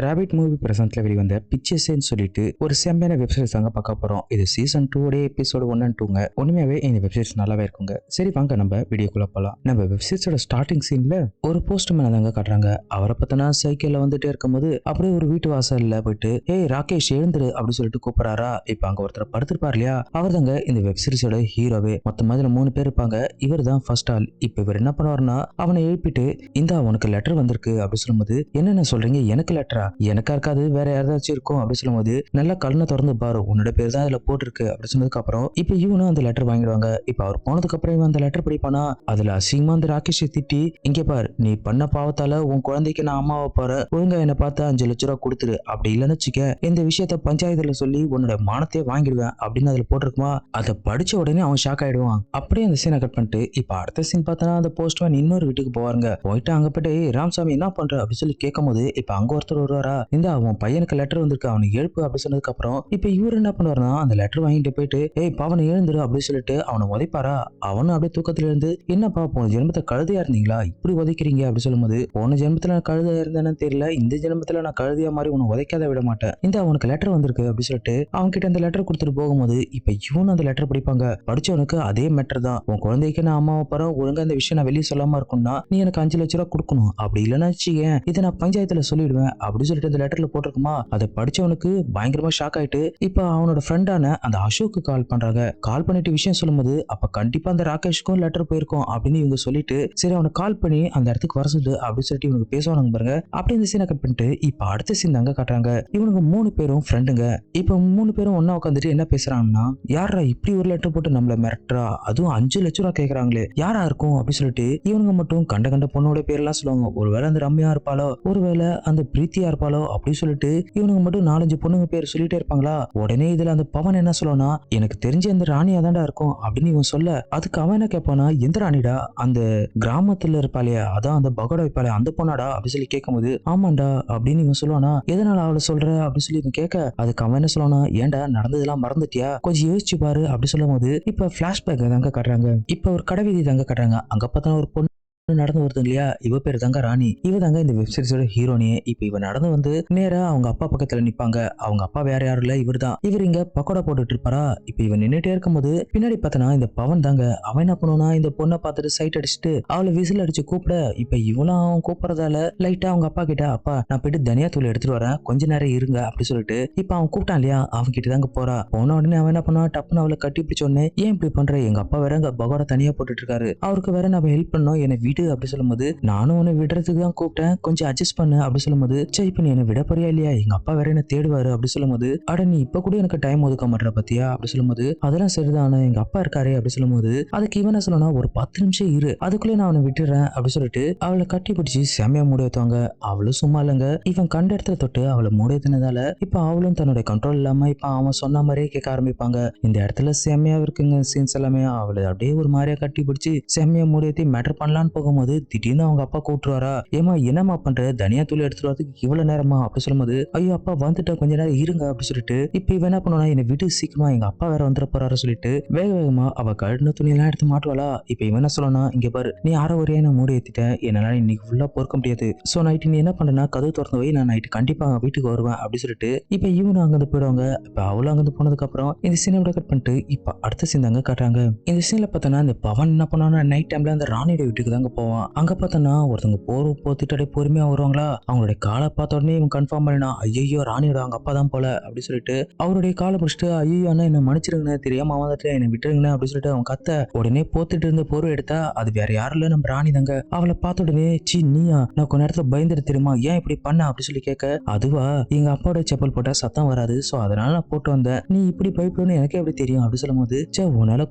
Rapid movie பிரசன்ட்ல வெளிவந்த பிக்சர்ஸ்ன்னு சொல்லிட்டு ஒரு செம்மையான வெப்சைட்ஸ் தாங்க பார்க்க போறோம். இது சீசன் 2 உடைய எபிசோடு 1 and 2ங்க. உண்மையாவே இந்த வெப்சைட்ஸ் நல்லாவே இருக்குங்க. சரி வாங்க நம்ம வீடியோக்குள்ள போலாம். நம்ம வெப்சைட்ஸோட ஸ்டார்டிங் சீன்ல ஒரு போஸ்ட்மேன் தாங்க காட்டுறாங்க. அவரை பத்தினா சைக்கிள்ல வந்துட்டே இருக்கும்போது அப்படியே ஒரு வீட்டு வாசல்ல போயிட்டு ஏய் ராகேஷ் எழுந்துரு அப்படின்னு சொல்லிட்டு கூப்பிடுறாரா. இப்ப அங்க ஒருத்தர் படுத்திருப்பார் இல்லையா, அவர் தாங்க இந்த வெப்சீரிஸோட ஹீரோவே. மொத்தமா இதுல 3 பேர் இருப்பாங்க. இவர் தான் ஃபர்ஸ்ட் ஆள். இப்ப இவர் என்ன பண்ணுவாருன்னா அவனை எழுப்பிட்டு இந்த உனக்கு லெட்டர் வந்திருக்கு அப்படின்னு சொல்லும்போது என்னென்ன சொல்றீங்க, எனக்கு லெட்டரா, எனக்கா இருக்காது வேற யாராச்சும் இருக்கும் அப்படின்னு சொல்லும்போது நல்லா கண்ணை திறந்து பாரு, உன்னோட பேர் தான் இதுல போட்டிருக்கு அப்படின்னு சொன்னதுக்கு அப்புறம் இப்ப இவனும் அந்த லெட்டர் வாங்கிடுவாங்க. இப்ப அவர் போனதுக்கு அப்புறம் இவன் அந்த லெட்டர் படிப்பானா, அதுல அசிங்கமா அந்த ராகேஷை திட்டி இங்க பார் நீ பண்ண பாவத்தால உன் குழந்தைக்கு நான் அம்மாவை போற, ஒழுங்கா என்ன பார்த்து 5 லட்சம் ரூபாய் கொடுத்துரு, அப்படி இல்லைன்னு வச்சுக்க இந்த விஷயத்த பஞ்சாயத்துல சொல்லி உன்னோட மானத்தையே வாங்கிடுவேன் அப்படின்னு அதுல போட்டிருக்குமா. அதை படிச்ச உடனே அவன் ஷாக் ஆயிடுவான். அப்படியே அந்த சீனை கட் பண்ணிட்டு இப்ப அடுத்த சீன் பார்த்தனா அந்த போஸ்ட்மேன் இன்னொரு வீட்டுக்கு போவாருங்க. போயிட்டு அங்க போயிட்டு ராமசாமி என்ன பண்ற அப்படின்னு சொல்லி கேட்கும் போது இப்ப அங்க ஒருத்தர் வருவாரா, இந்த அவன் பையனுக்கு லெட்டர் வந்திருக்கு அவனுக்கு எழுப்பு அப்படின்னு சொன்னதுக்கு அப்புறம் இப்ப இவர் என்ன பண்ணுவாருன்னா அந்த லெட்டர் வாங்கிட்டு போயிட்டு ஏய் பவன் எழுந்துரு அப்படின்னு சொல்லிட்டு அவனை உதைப்பாரா. அவனும் அப்படியே தூக்கத்துல இருந்து என்னப்பா போன ஜென்மத்தை கழுதையா இருந்தீங்களா இப்படி உதைக்கிறீங்க அப்படின்னு சொல்லும்போது போன ஜென்மத்துல நான் கழுதையா இருந்தேன்னு தெரியல, இந்த ஜென்மத்துல நான் கழுதையா மாதிரி உன்னை உதைக்காத விட மாட்டேன், இந்த அவனுக்கு லெட்டர் வந்திருக்கு அப்படின்னு சொல்லிட்டு அவங்க கிட்ட அந்த லெட்டர் கொடுத்துட்டு போகும்போது இப்ப இவனும் அந்த லெட்டர் படிப்பாங்க. படிச்சவனுக்கு அதே மேட்டர் தான், உன் குழந்தைக்கு நான் அம்மாவை போறேன், ஒழுங்கா இந்த விஷயம் நான் வெளியே சொல்லாம இருக்கும்னா நீ எனக்கு 5 லட்சம் ரூபாய் கொடுக்கணும், அப்படி இல்லைன்னா வச்சுக்கேன் இதை நான் பஞ்சாயத்துல சொல்லிடுவேன் அப்படின்னு சொல்லிட்டு அந்த லெட்டர்ல போட்டிருக்குமா. அதை படிச்சவனுக்கு பயங்கரமா ஷாக் ஆயிட்டு இப்ப அவனோட ஃப்ரெண்டான அந்த அசோக்கு கால் பண்றாங்க. கால் பண்ணிட்டு விஷயம் சொல்லும்போது அப்ப கண்டிப்பா அந்த ராகேஷ்க்கும் லெட்டர் போயிருக்கும் அப்படின்னு இவங்க சொல்லிட்டு சரி அவனை கால் பண்ணி அந்த இடத்துக்கு வர சொல்லு அப்படின்னு சொல்லிட்டு இவங்க பேசுவானுங்க பாருங்க. அப்படி இந்த சீனை கட் பண்ணிட்டு இப்ப அடுத்த சீன் தாங்க காட்டுறாங்க. இவனுக்கு 3 பேரும் ஃப்ரெண்டுங்க. இப்ப 3 பேரும் ஒன்னா உட்காந்துட்டு என்ன பேசுறாங்கன்னா, யாரா இப்படி ஒரு லெட்டர் போட்டு நம்மள மிரட்டுறா, அதுவும் 5 லட்சம் ரூபாய் கேக்குறாங்களே யாரா இருக்கும் அப்படின்னு சொல்லிட்டு இவனுங்க மட்டும் கண்ட கண்ட பொண்ணோட பேர்லாம் சொல்லுவாங்க. ஒருவேளை அந்த ரம்யா இருப்பாளோ, ஒருவேளை அந்த பிரீத்தியா இருப்பாளோ அப்படின்னு சொல்லிட்டு இவனுங்க மட்டும் 4-5 பொண்ணுங்க பேர் சொல்லிட்டே இருப்பாங்களா. உடனே இதுல அந்த பவன் என்ன சொல்லுவானா, எனக்கு தெரிஞ்ச அந்த ராணியா தான்டா இருக்கும் அப்படின்னு இவன் சொல்ல அதுக்கு அவன் என்ன கேட்பானா, எந்த ராணிடா, அந்த கிராமத்துல இருப்பாளே அதான் அந்த பகோடா வைப்பாளே அந்த பொண்ணாடா அப்படின்னு சொல்லி கேட்கும்போது ஆமாண்டா அப்படின்னு இவன் சொல்லுவானா. எதனால அவளை சொல்ற அப்படின்னு சொல்லி இவன் கேட்க அதுக்கு அவன் என்ன சொல்லுவானா, ஏன்டா நடந்ததெல்லாம் மறந்துட்டியா, கொஞ்சம் யோசிச்சு பாரு அப்படி சொல்லும் போது இப்ப பிளாஷ்பேக் தாங்க காட்டுறாங்க. இப்ப ஒரு கடை வீதி தாங்க காட்டுறாங்க. அங்க பார்த்தா ஒரு பொண்ணு நடந்து வருது இல்லையா, இவ பேரு தாங்க ராணி. இவ தாங்க இந்த வெப்சீரிஸோட ஹீரோனியே. இப்ப இவ நடந்து வந்து நேரா அவங்க அப்பா பக்கத்துல நிப்பாங்க. அவங்க அப்பா வேற யாரும் இல்ல, இவர் தான். இவர் இங்க பக்கோடா போட்டுட்டு இருப்பாரா. இப்ப இவன் நின்னுட்டே இருக்கும்போது பின்னாடி பார்த்தனா இந்த பவன் தாங்க. அவன் என்ன பண்ணுவானா இந்த பொண்ணை பார்த்துட்டு சைட் அடிச்சுட்டு அவளை விசில் அடிச்சு கூப்பிட இப்ப இவளும் அவன் கூப்பிடுறதால லைட்டா அவங்க அப்பா கிட்ட அப்பா நான் போயிட்டு தனியா தூள் எடுத்துட்டு வரேன் கொஞ்ச நேரம் இருங்க அப்படி சொல்லிட்டு இப்ப அவன் கூப்பிட்டான் இல்லையா அவன் கிட்ட தாங்க போறா. போன உடனே அவன் என்ன பண்ணா டப்புன்னு அவளை கட்டி பிடிச்ச உடனே ஏன் இப்படி பண்ற, எங்க அப்பா வேற அங்க பகோடா தனியா போட்டுட்டு இருக்காரு, அவருக்கு வேற நம்ம ஹெல்ப் பண்ணோம், என்னை விடு அப்படி சொல்லும்போது நானும் உன்னை விடுறதுக்கு தான் கூப்பிட்டேன் கொஞ்சம் அட்ஜஸ்ட் பண்ணு அப்படி சொல்லும்போது சரி இப்ப நீ என்ன விட போறியா இல்லையா, எங்க அப்பா வேற என்ன தேடுவாரு அப்படி சொல்லும்போது அட நீ இப்ப கூட எனக்கு டைம் ஒதுக்க மாட்டேற பத்தியா அப்படி சொல்லும்போது அதெல்லாம் சரிதான் எங்க அப்பா இருக்காரே அப்படி சொல்லும்போது அதுக்கு இவன் சொல்லணும் ஒரு 10 நிமிஷம் இரு அதுக்குள்ளே நான் அவனை விட்டுறேன் அப்படி சொல்லிட்டு அவளை கட்டி பிடிச்சி செமையா மூடி வைத்தாங்க. அவளும் சும்மா இல்லைங்க, இவன் கண்ட இடத்துல தொட்டு அவளை மூடி வைத்தனதால இப்ப அவளும் தன்னுடைய கண்ட்ரோல் இல்லாம இப்ப அவன் சொன்ன மாதிரியே கேட்க ஆரம்பிப்பாங்க. இந்த இடத்துல செம்மையா இருக்குங்க சீன்ஸ் எல்லாமே. அவளை அப்படியே ஒரு மாதிரியா கட்டி பிடிச்சி செம்மையா மூடி வைத்து மேட்டர் பண்ணலான்னு போகும்போது திடீர்னு அவங்க அப்பா கூப்பிட்டுருவாரா, ஏமா என்னமா பண்ற தனியா தூள் எடுத்துட்டு வரதுக்கு இவ்வளவு நேரமா அப்படி சொல்லும்போது ஐயோ அப்பா வந்துட்டா கொஞ்ச நேரம் இருங்க அப்படி சொல்லிட்டு இப்ப இவன் என்ன பண்ணுவா, என்னை விட்டு சீக்கிரமா எங்க அப்பா வேற வந்துட போறாரு சொல்லிட்டு வேக வேகமா அவ கழுன துணி எல்லாம் எடுத்து மாட்டுவாளா. இப்ப இவன் என்ன சொல்லணும், இங்க பாரு நீ அரை ஒரே நான் மூடி ஏத்திட்ட, என்னால இன்னைக்கு ஃபுல்லா பொறுக்க முடியாது, சோ நைட்டு நீ என்ன பண்றனா கதவு திறந்து வை, நான் நைட்டு கண்டிப்பா வீட்டுக்கு வருவேன் அப்படி சொல்லிட்டு இப்ப இவனும் அங்கிருந்து போயிடுவாங்க. இப்ப அவளும் அங்கிருந்து போனதுக்கு அப்புறம் இந்த சீனை விட கட் பண்ணிட்டு இப்ப அடுத்த சீன் தாங்க காட்டுறாங்க. இந்த சீன்ல பார்த்தோன்னா இந்த பவன் என்ன பண்ணானா நைட் டைம்ல அந்த ராணியோட வீட்டுக்கு தாங்க போவான். அங்க பார்த்தோன்னா ஒருத்தவங்க போத்திட்டு பொறுமையா வருவாங்களா. அவங்களுடைய காலை பார்த்த உடனே இவன் கன்ஃபார்ம் பண்ணினா ஐயோ ராணியோட அவங்க அப்பா தான் போல அப்படி சொல்லிட்டு அவருடைய காலை பிடிச்சிட்டு ஐயோ அண்ணா என்ன மன்னிச்சிருங்கண்ணே தெரியாம வந்துட்டு என்ன விட்டுருங்கண்ணே அப்படி சொல்லிட்டு அவன் கத்த உடனே போத்துட்டு இருந்த பொருள் எடுத்தா அது வேற யாரும் இல்ல நம்ம ராணி தாங்க. அவளை பார்த்த உடனே சி நீயா, நான் கொஞ்ச நேரத்துல பயந்துட்டு தெரியுமா, ஏன் இப்படி பண்ண அப்படி சொல்லி கேட்க அதுவா எங்க அப்பாவோட செப்பல் போட்டா சத்தம் வராது சோ அதனால நான் போட்டு வந்தேன், நீ இப்படி பயப்படுன்னு எனக்கு எப்படி தெரியும் அப்படி சொல்லும் போது சே உன்னால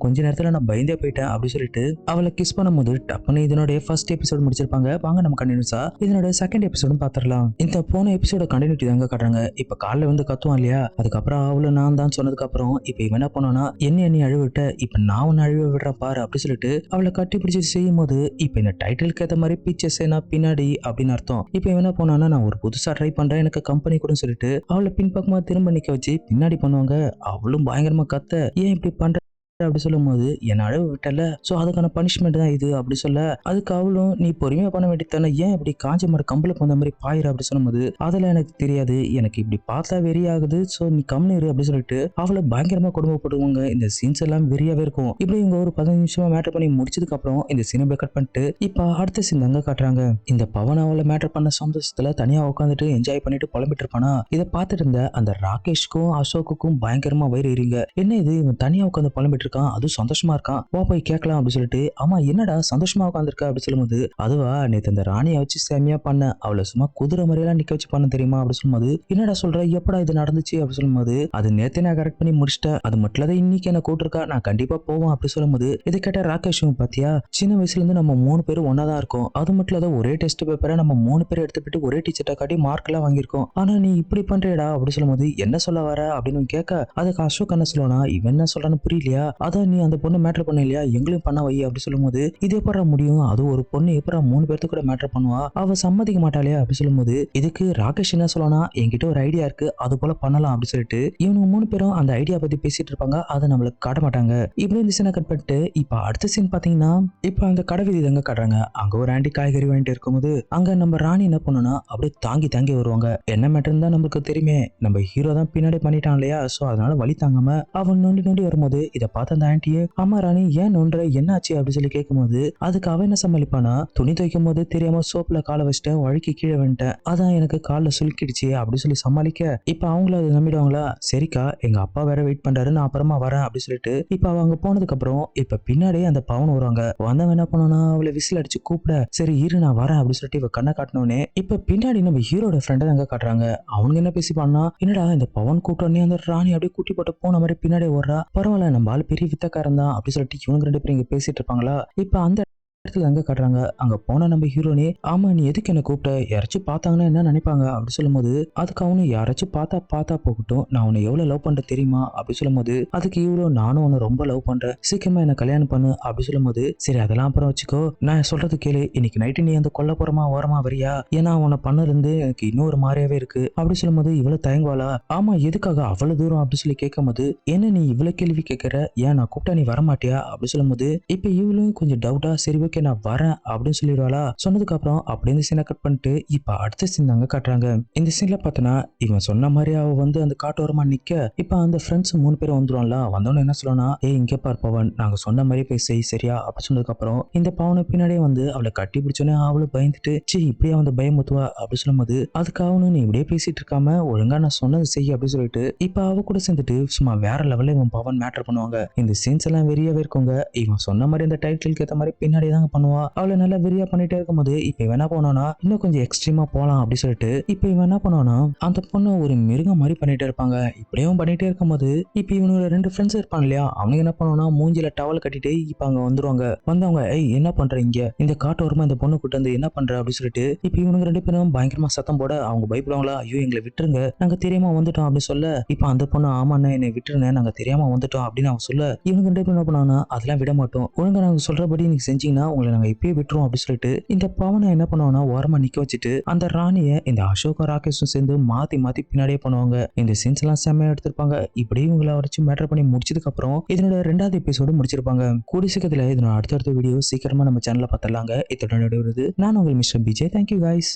கொஞ்ச நேரத்துல நான் பயந்தே போயிட்டேன் அப்படி சொல்லிட்டு அவளை கிஸ் பண்ணும்போது டப்புன்னு இதனுடைய ஃபர்ஸ்ட் எபிசோட் முடிச்சிருப்பாங்க. வாங்க நம்ம கண்டினியூஸா இதனோட செகண்ட் எபிசோடும் பாத்திரலாம். இந்த போன எபிசோட கண்டினியூட்டி தாங்க காட்டுறாங்க. இப்ப காலைல வந்து கத்துவான் இல்லையா, அதுக்கப்புறம் அவளு நான் தான் சொன்னதுக்கு அப்புறம் இப்ப இவன் என்ன பண்ணா என்ன அழுவிட்ட இப்ப நான் உன்னை அழுவ விடுறேன் பாரு அப்படி சொல்லிட்டு அவளை கட்டி பிடிச்சி செய்யும் போது இப்ப இந்த டைட்டிலுக்கு ஏத்த மாதிரி பிக்சர்ஸ் பின்னாடி அப்படின்னு அர்த்தம். இப்ப இவன் என்ன பண்ணா நான் ஒரு புதுசா ட்ரை பண்றேன் எனக்கு கம்பெனி கூட சொல்லிட்டு அவளை பின்பக்கமா திரும்ப நிக்க வச்சு பின்னாடி பண்ணுவாங்க. அவளும் பயங்கரமா கத்த ஏன் இப்படி பண்ற அப்படி சொல்லும்போது என்ன அழகு விட்டல, சோ அதுக்கான பனிஷ்மெண்ட் தான் இது அப்படி சொல்ல, அதுக்கு அவளும் நீ பொறுமையா பண்ண வேண்டியதானே, ஏன் இப்படி காஞ்ச மர கம்பளுக்கு வந்த மாதிரி பாயிர அப்படி சொல்லும்போது, அதெல்லாம் எனக்கு தெரியாது, எனக்கு இப்படி பார்த்தா வெறி ஆகுது, சோ நீ கம்னு இரு அப்படி சொல்லிட்டு அவளை பயங்கரமா கொடுமைப்படுவாங்க. இந்த சீன்ஸ் எல்லாம் வெறியாவே இருக்கும். இப்படி இவங்க ஒரு 15 நிமிஷமா மேட்டர் பண்ணி முடிச்சதுக்கு அப்புறம் இந்த சீனை கட் பண்ணிட்டு இப்ப அடுத்த சீன் தாங்க காட்டுறாங்க. இந்த பவன் அவளை மேட்டர் பண்ண சந்தோஷத்துல தனியா உட்காந்துட்டு என்ஜாய் பண்ணிட்டு புலம்பிட்டு இருப்பானா, இதை பார்த்துட்டு இருந்த அந்த ராகேஷ்க்கும் அசோக்குக்கும் பயங்கரமா வயிறு எரியுங்க. என்ன இது இவன் தனியா உட்காந்து புலம்பிட்டு இருக்கான், அதுவும் சந்தோஷமா இருக்கான், வா போய் கேட்கலாம் அப்படி சொல்லிட்டு, ஆமா என்னடா சந்தோஷமா உட்காந்துருக்க அப்படி சொல்லும்போது, அதுவா நேத்து அந்த ராணியை வச்சு செமையா பண்ண, அவளை சும்மா குதிரை மாதிரியெல்லாம் நிக்க வச்சு பண்ண தெரியுமா அப்படி சொல்லும்போது, என்னடா சொல்ற, எப்படா இது நடந்துச்சு அப்படி சொல்லும்போது, அது நேத்தே நான் கரெக்ட் பண்ணி முடிச்சிட்டேன், அது மட்டும் இல்லாத இன்னைக்கு என்ன கூட்டிருக்கா, நான் கண்டிப்பா போவோம் அப்படி சொல்லும்போது, இதை கேட்ட ராகேஷும் பாத்தியா சின்ன வயசுல இருந்து நம்ம 3 பேரும் ஒன்னாதான் இருக்கோம், அது மட்டும் இல்லாத ஒரே டெஸ்ட் பேப்பரை நம்ம 3 பேர் எடுத்து போயிட்டு ஒரே டீச்சர்ட்ட காட்டி மார்க் எல்லாம் வாங்கியிருக்கோம், ஆனா நீ இப்படி பண்றேடா அப்படி சொல்லும்போது, என்ன சொல்ல வர அப்படின்னு கேட்க, அதுக்கு அசோக் என்ன சொல்லுவானா, இவன் என்ன சொல்றான்னு புரியலையா, அதான் நீ அந்த பொண்ணு மேட்டர் பண்ண இல்லையா, எங்களையும் பண்ண வை அப்படி சொல்லும்போது, இது எப்படா முடியும், அது ஒரு பொண்ணு எப்படா 3 பேர்த்து கூட மேட்டர் பண்ணுவா, அவ சம்மதிக்க மாட்டாளே அப்படி சொல்லும்போது, இதுக்கு ராகேஷ் என்ன சொல்லனா, என்கிட்ட ஒரு ஐடியா இருக்கு, அது போல பண்ணலாம் அப்படி சொல்லிட்டு இவங்க 3 பேரும் அந்த ஐடியா பத்தி பேசிட்டு இருப்பாங்க. அதை நம்மளுக்கு காட்ட மாட்டாங்க. இப்படி இந்த சீனை கட் பண்ணிட்டு இப்ப அடுத்த சீன் பாத்தீங்கன்னா, இப்ப அந்த கடை வீதி தாங்க காட்டுறாங்க. அங்க ஒரு ஆண்டி காய்கறி வாங்கிட்டு இருக்கும்போது அங்க நம்ம ராணி என்ன பண்ணுனா அப்படியே தாங்கி தாங்கி வருவாங்க. என்ன மேட்டர் தான் நமக்கு தெரியுமே, நம்ம ஹீரோ தான் பின்னாடி பண்ணிட்டான் இல்லையா, சோ அதனால வழி தாங்காம அவன் நொண்டி நொண்டி வரும்போது இதை பார்த்த அந்த ஆண்டியே, ஆமா ராணி ஏன் நொன்ற, என்ன ஆச்சு அப்படி சொல்லி கேட்கும்போது, அதுக்கு அவன் என்ன சமாளிப்பானா, துணி துவைக்கும் போது தெரியாம சோப்புல காலை வச்சுட்டேன், வழுக்கி கீழே வந்துட்டேன், அதான் எனக்கு காலில் சுலுக்கிடுச்சு அப்படி சொல்லி சமாளிக்க, இப்ப அவங்களும் அதை நம்பிடுவாங்களா, சரிக்கா எங்க அப்பா வேற வெயிட் பண்றாரு, நான் அப்புறமா வரேன் அப்படி சொல்லிட்டு இப்ப அவங்க போனதுக்கு அப்புறம் இப்ப பின்னாடியே அந்த பவன் வருவாங்க. வந்தவன் என்ன பண்ணனா அவளை விசில் அடிச்சு கூப்பிட, சரி இரு நான் வரேன் அப்படி சொல்லிட்டு இவ கண்ணை காட்டினோடனே இப்ப பின்னாடி நம்ம ஹீரோட ஃப்ரெண்டை தாங்க காட்டுறாங்க. அவங்க என்ன பேசிப்பான்னா, என்னடா இந்த பவன் கூட்டணி அந்த ராணி அப்படியே குட்டி போட்டு போன மாதிரி பின்னாடி ஓடுறா, பரவாயில்ல நம்ம ஆள் பெரிய வித்தக்காரன் தான் அப்படி சொல்லிட்டு இவங்க 2 பேரும் இங்க பேசிட்டு இருப்பாங்களா. இப்ப அந்த இடத்துல அங்க காட்டுறாங்க. அங்க போன நம்ம ஹீரோனே, ஆமா நீ எதுக்கு என்ன கூப்பிட்ட, யாராச்சும் பார்த்தாங்கன்னா என்ன நினைப்பாங்க அப்படி சொல்லும்போது, அதுக்கு அவனு யாராச்சும் பார்த்தா போகட்டும், நான் உன்னை எவ்வளவு லவ் பண்ற தெரியுமா அப்படி சொல்லும்போது, அதுக்கு இவ்வளவு நானும் உன்னை ரொம்ப லவ் பண்றேன், சீக்கிரமா என்ன கல்யாணம் பண்ணு அப்படி சொல்லும்போது, சரி அதெல்லாம் அப்புறம் வச்சுக்கோ, நான் சொல்றது கேளு, இன்னைக்கு நைட்டு நீ அந்த கொல்லப்புறமா ஓரமா வரியா, ஏன்னா உன்னை பண்ணல இருந்து எனக்கு இன்னொரு மாதிரியாவே இருக்கு அப்படி சொல்லும்போது, இவ்வளவு தயங்குவாளா, ஆமா எதுக்காக அவ்வளவு தூரம் அப்படி சொல்லி கேட்கும்போது, என்ன நீ இவ்வளவு கேள்வி கேட்கிற, ஏன் நான் கூப்பிட்டா நீ வரமாட்டியா அப்படி சொல்லும்போது, இப்ப இவளும் கொஞ்சம் டவுட்டா, சரி ஓகே நான் வரேன் அப்படின்னு சொல்லிடுவாளா. சொன்னதுக்கு அப்புறம் அப்படி இந்த சீனை கட் பண்ணிட்டு இப்ப அடுத்த சீன் தாங்க காட்டுறாங்க. இந்த சீன்ல பார்த்தனா இவன் சொன்ன மாதிரி அவ வந்து அந்த காட்டோரமா நிக்க, இப்ப அந்த ஃப்ரெண்ட்ஸ் 3 பேரும் வந்துருவான்ல, வந்தவன என்ன சொல்லனா, ஏய் இங்க பார் பவன், நாங்க சொன்ன மாதிரி போய் செய் சரியா அப்படி சொன்னதுக்கு அப்புறம் இந்த பவனை பின்னாடியே வந்து அவளை கட்டி பிடிச்சோன்னே அவளும் பயந்துட்டு, சரி இப்படியே வந்து பயமுத்துவா அப்படி சொல்லும்போது, அதுக்கு அவனு நீ இப்படியே பேசிட்டு இருக்காம ஒழுங்கா நான் சொன்னது செய் அப்படி சொல்லிட்டு இப்ப அவ கூட சேர்ந்துட்டு சும்மா வேற லெவல்ல இவன் பவன் மேட்டர் பண்ணுவாங்க. இந்த சீன்ஸ் எல்லாம் வெறியாவே இருக்குங்க. இவன் சொன்ன மாதிரி அந்த டைட்டிலுக்கு ஏத்த மாதிரி பின்னாடி தாங்க பண்ணுவான். அவளை நல்லா வெறியா பண்ணிட்டே இருக்கும்போது இப்ப இவன் என்ன பண்ணுவானா, இன்னும் கொஞ்சம் எக்ஸ்ட்ரீமா போலாம் அப்படி சொல்லிட்டு இப்ப இவன் என்ன பண்ணுவானா, அந்த பொண்ணு ஒரு மிருகம் மாதிரி பண்ணிட்டே இருப்பாங்க. இப்படியும் பண்ணிட்டே இருக்கும்போது இப்ப இவனோட 2 ஃப்ரெண்ட்ஸ் இருப்பாங்க இல்லையா, அவனுக்கு என்ன பண்ணுவானா, மூஞ்சில டவல் கட்டிட்டு இப்ப அங்க வந்துருவாங்க. வந்தவங்க ஏய் என்ன பண்ற இங்க, இந்த காட்டோரமா இந்த பொண்ணு கூட்டு வந்து என்ன பண்ற அப்படி சொல்லிட்டு இப்ப இவனுங்க 2 பேரும் பயங்கரமா சத்தம் போட, அவங்க பயப்படுவாங்களா, ஐயோ எங்களை விட்டுருங்க நாங்க தெரியாம வந்துட்டோம் அப்படி சொல்ல, இப்ப அந்த பொண்ணு ஆமாண்ணே என்னை விட்டுருங்க நாங்க தெரியாம வந்துட்டோம் அப்படின்னு அவன் சொல்ல, இவங்க 2 பேரும் என்ன பண்ணாங்கன்னா, அதெல்லாம் விட மாட்டோம், ஒழுங்கா நாங்க சொல்றபடி நீங்க செஞ்சீங்கன்னா உங்களை நாங்க இப்பயே விட்டுருவோம் அப்படி சொல்லிட்டு இந்த பவனை என்ன பண்ணுவானா ஓரமா நிக்க வச்சுட்டு அந்த ராணிய இந்த அசோக ராகேஷும் சேர்ந்து மாத்தி மாத்தி பின்னாடியே பண்ணுவாங்க. இந்த சீன்ஸ் எல்லாம் செம்மையா எடுத்திருப்பாங்க. இப்படி இவங்களை வச்சு மேட்டர் பண்ணி முடிச்சதுக்கு அப்புறம் இதனோட 2வது எபிசோடு முடிச்சிருப்பாங்க. கூடி சீக்கிரத்துல இதனோட அடுத்தடுத்த வீடியோ சீக்கிரமா நம்ம சேனல்ல பார்த்தலாங்க. இத்தோட வருது நான் உங்கள் மிஸ்டர் பிஜே. Thank you guys.